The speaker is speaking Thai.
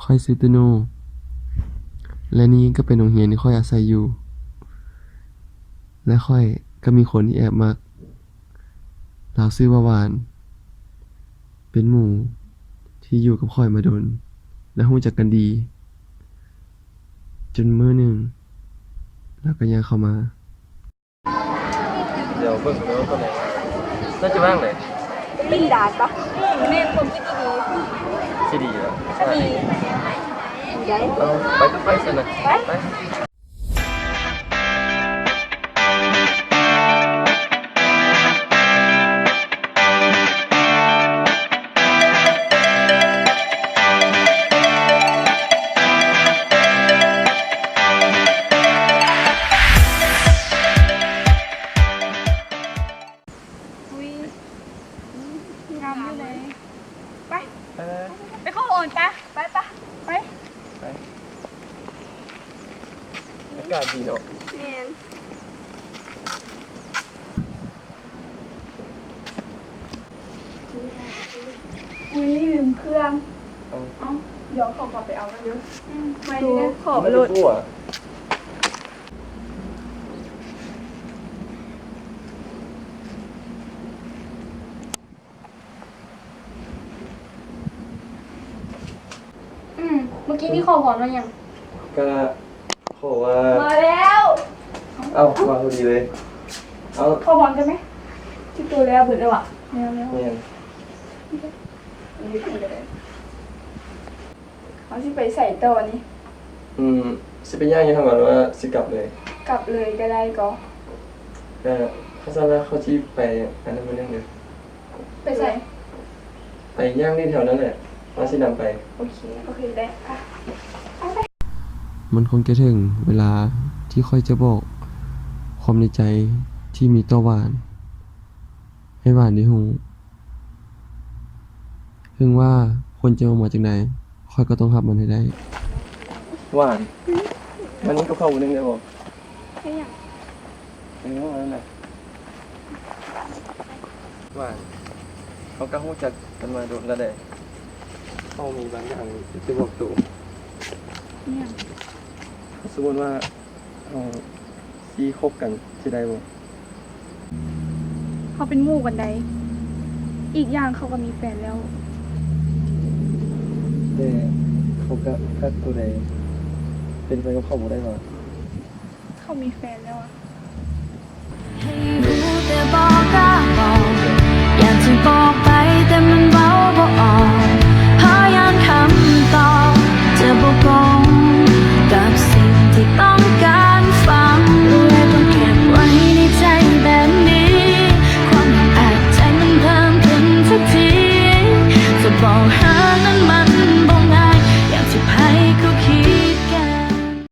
ค่อยซื้อตุโนและนี่ก็เป็นโรงเรียนที่ค่อยอาศัยอยู่และค่อยก็มีคนที่แอบมักเราชื่อว่าหวานเป็นหมู่ที่อยู่กับค่อยมาโดนและรู้จักกันดีจนมื้อหนึ่งแล้วก็ยังเข้ามาเดี๋ยวเบิ่งแล้วก็ไหนน่าจะว่างเลยปิ้งดาดปะแม่ผมคิดดีที่ดีแล้วดีได้ไปก็ไปสินะไป อุ้ยงามอยู่เลยไปไปเข้าโอนปะไปไปอากาศดีเนาะแมนอุ้ยลืมเครื่องเดี๋ยวขอกลับไปเอากันเยอะไม่ได้ขอหลุดเมื่อกี้นี่ขอพรมายังก็ขอว่ามาแล้ว เอามาพอดีเลยเอาขอพรกันไหมที่ตัวแล้วเบิดแล้วอ่ะแล้วเนี่ยอันนี้ถึงเลยเขาที่ไปใส่ตัวนี้สิไปย่างยังทำก่อนว่าสิกลับเลยกลับเลยก็ได้ก็เขาทราบว่าเขาที่ไปอันนั้นมันเรื่องเดียวไปใส่ไปย่างที่แถวนั้นแหละว่าสินำไปโอเคได้ค่ะมันคงจะถึงเวลาที่ค่อยจะบอกความในใจที่มีต่อหวานให้หวานได้รู้ถึงว่าคนจะออกมาจากไหนค่อยก็ต้องรับมันให้ได้หวานวันนี้ก็เข้าวันนึงได้บอกใช่ยังวันนั้นหวานเขาก็รู้จักกันมาโดนแล้วแหละเขามีบางอย่างจะบอกตัวเนี่ยสมมติว่าซีคบกันจะได้บ่เขาเป็นหมู่กันใดอีกอย่างเขาก็มีแฟนแล้วแต่เขาก็ถ้าตัวใดเป็นไปกับเขาบ่ได้บ่เขามีแฟนแล้วอ่ะให้รู้แต่บอกก็บอกอยากจะบอกไป